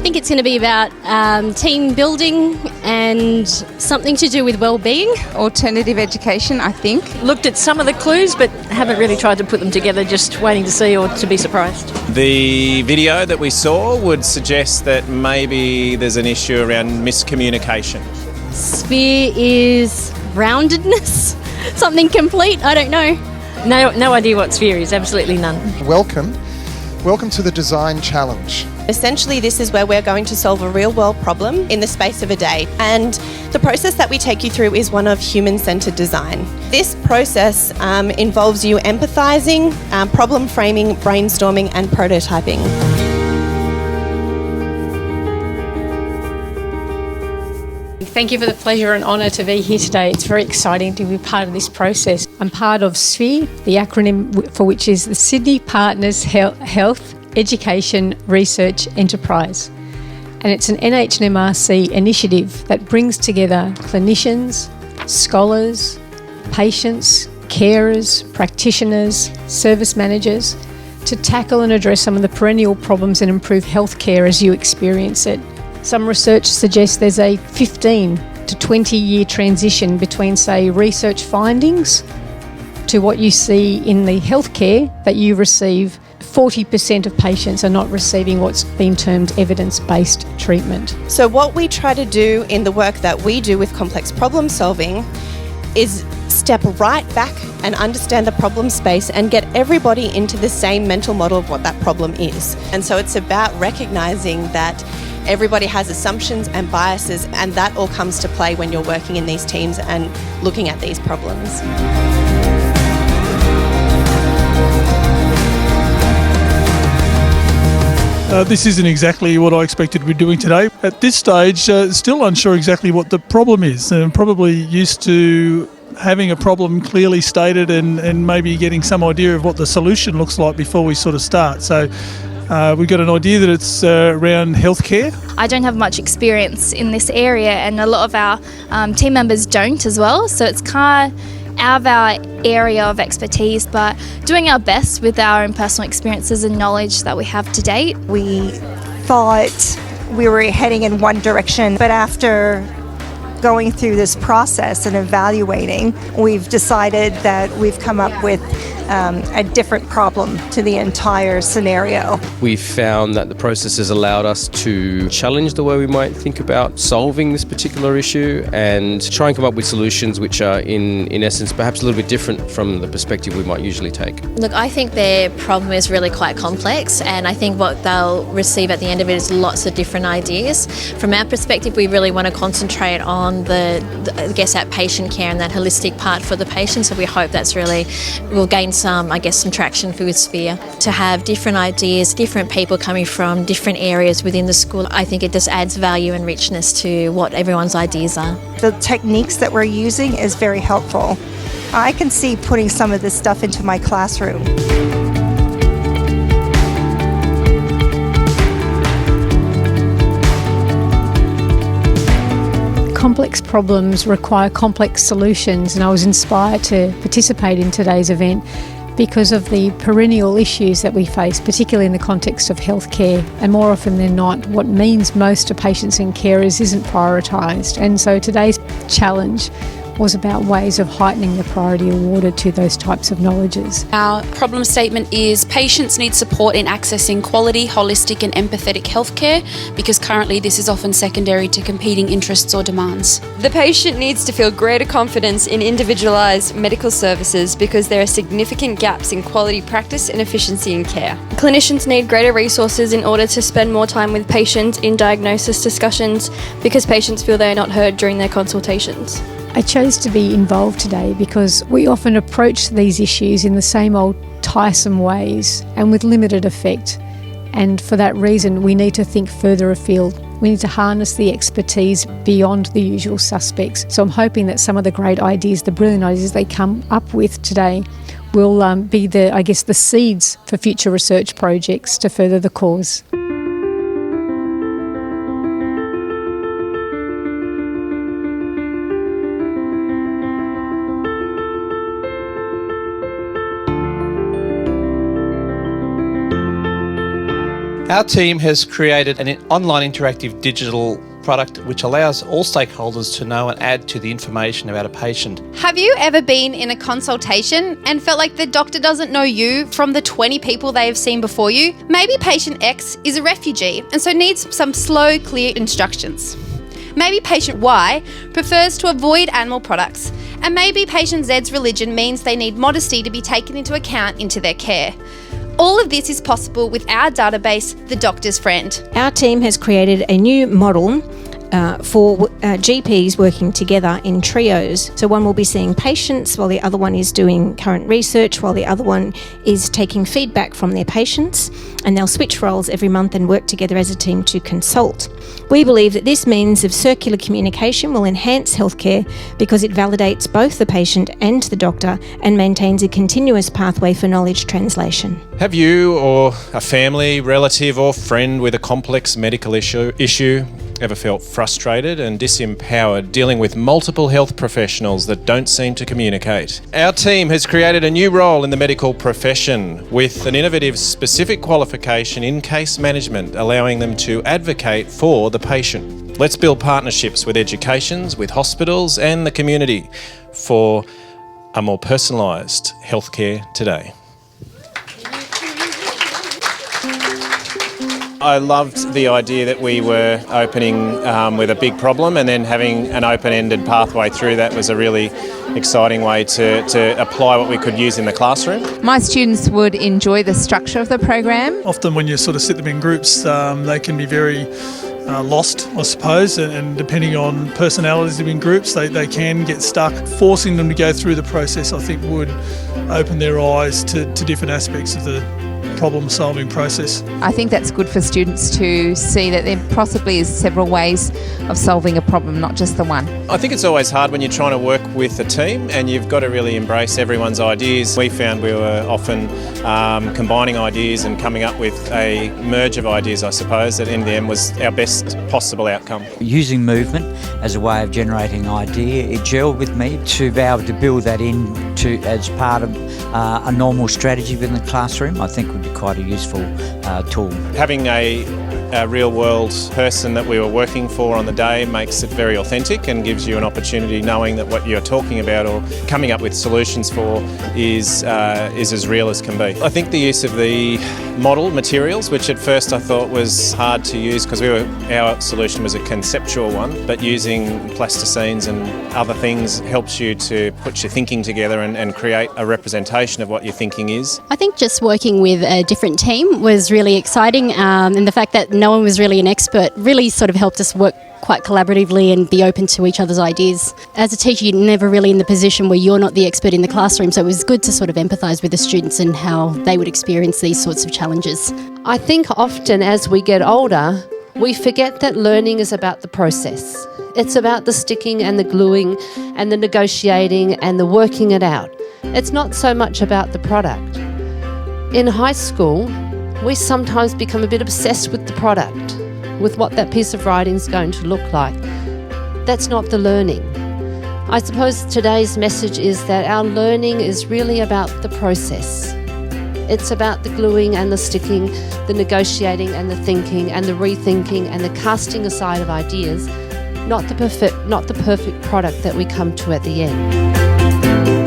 think it's going to be about team building and something to do with well-being. Alternative education, I think. Looked at some of the clues but haven't really tried to put them together, just waiting to see or to be surprised. The video that we saw would suggest that maybe there's an issue around miscommunication. Sphere is roundedness, something complete, I don't know. No idea what sphere is, absolutely none. Welcome to the Design Challenge. Essentially, this is where we're going to solve a real-world problem in the space of a day. And the process that we take you through is one of human-centred design. This process involves you empathising, problem framing, brainstorming and prototyping. Thank you for the pleasure and honour to be here today. It's very exciting to be part of this process. I'm part of SPHERE, the acronym for which is the Sydney Partners Health Education Research Enterprise. And it's an NHMRC initiative that brings together clinicians, scholars, patients, carers, practitioners, service managers to tackle and address some of the perennial problems and improve healthcare as you experience it. Some research suggests there's a 15 to 20 year transition between, say, research findings to what you see in the healthcare that you receive. 40% of patients are not receiving what's been termed evidence-based treatment. So what we try to do in the work that we do with complex problem solving is step right back and understand the problem space and get everybody into the same mental model of what that problem is. And so it's about recognising that everybody has assumptions and biases, and that all comes to play when you're working in these teams and looking at these problems. This isn't exactly what I expected to be doing today. At this stage, still unsure exactly what the problem is, and probably used to having a problem clearly stated and maybe getting some idea of what the solution looks like before we sort of start. So we've got an idea that it's around healthcare. I don't have much experience in this area, and a lot of our team members don't as well, so it's kind of out of our area of expertise, but doing our best with our own personal experiences and knowledge that we have to date. We thought we were heading in one direction, but after going through this process and evaluating, we've decided that we've come up with a different problem to the entire scenario. We found that the process has allowed us to challenge the way we might think about solving this particular issue and try and come up with solutions which are in essence perhaps a little bit different from the perspective we might usually take. Look, I think their problem is really quite complex, and I think what they'll receive at the end of it is lots of different ideas. From our perspective, we really want to concentrate on that patient care and that holistic part for the patient, so we hope that's really will gain some traction for Sphere. To have different ideas, different people coming from different areas within the school, I think it just adds value and richness to what everyone's ideas are. The techniques that we're using is very helpful. I can see putting some of this stuff into my classroom. Complex problems require complex solutions, and I was inspired to participate in today's event because of the perennial issues that we face, particularly in the context of healthcare. And more often than not, what means most to patients and carers isn't prioritised. And so today's challenge was about ways of heightening the priority awarded to those types of knowledges. Our problem statement is patients need support in accessing quality, holistic and empathetic healthcare, because currently this is often secondary to competing interests or demands. The patient needs to feel greater confidence in individualised medical services because there are significant gaps in quality practice and efficiency in care. Clinicians need greater resources in order to spend more time with patients in diagnosis discussions because patients feel they are not heard during their consultations. I chose to be involved today because we often approach these issues in the same old tiresome ways and with limited effect. And for that reason, we need to think further afield. We need to harness the expertise beyond the usual suspects. So I'm hoping that some of the great ideas, the brilliant ideas they come up with today will be the seeds for future research projects to further the cause. Our team has created an online interactive digital product which allows all stakeholders to know and add to the information about a patient. Have you ever been in a consultation and felt like the doctor doesn't know you from the 20 people they have seen before you? Maybe patient X is a refugee and so needs some slow, clear instructions. Maybe patient Y prefers to avoid animal products. And maybe patient Z's religion means they need modesty to be taken into account into their care. All of this is possible with our database, The Doctor's Friend. Our team has created a new model for GPs working together in trios. So one will be seeing patients while the other one is doing current research, while the other one is taking feedback from their patients, and they'll switch roles every month and work together as a team to consult. We believe that this means of circular communication will enhance healthcare because it validates both the patient and the doctor and maintains a continuous pathway for knowledge translation. Have you or a family, relative or friend with a complex medical issue ever felt frustrated and disempowered dealing with multiple health professionals that don't seem to communicate? Our team has created a new role in the medical profession with an innovative specific qualification in case management, allowing them to advocate for the patient. Let's build partnerships with educations, with hospitals and the community for a more personalised healthcare today. I loved the idea that we were opening with a big problem and then having an open-ended pathway through that was a really exciting way to apply what we could use in the classroom. My students would enjoy the structure of the program. Often when you sort of sit them in groups, they can be very lost, I suppose, and depending on personalities in groups, they can get stuck. Forcing them to go through the process, I think, would open their eyes to different aspects of the problem-solving process. I think that's good for students to see that there possibly is several ways of solving a problem, not just the one. I think it's always hard when you're trying to work with a team and you've got to really embrace everyone's ideas. We found we were often combining ideas and coming up with a merge of ideas, I suppose, that in the end was our best possible outcome. Using movement as a way of generating idea, it gelled with me to be able to build that into as part of a normal strategy within the classroom. I think would be quite a useful tool. Having a real-world person that we were working for on the day makes it very authentic and gives you an opportunity knowing that what you're talking about or coming up with solutions for is as real as can be. I think the use of the model materials, which at first I thought was hard to use because our solution was a conceptual one, but using plasticines and other things helps you to put your thinking together and create a representation of what your thinking is. I think just working with a different team was really exciting, and the fact that no one was really an expert really sort of helped us work quite collaboratively and be open to each other's ideas. As a teacher, you're never really in the position where you're not the expert in the classroom, so it was good to sort of empathise with the students and how they would experience these sorts of challenges. I think often as we get older, we forget that learning is about the process. It's about the sticking and the gluing and the negotiating and the working it out. It's not so much about the product. In high school, we sometimes become a bit obsessed with the product, with what that piece of writing is going to look like. That's not the learning. I suppose today's message is that our learning is really about the process. It's about the gluing and the sticking, the negotiating and the thinking and the rethinking and the casting aside of ideas, not the perfect product that we come to at the end.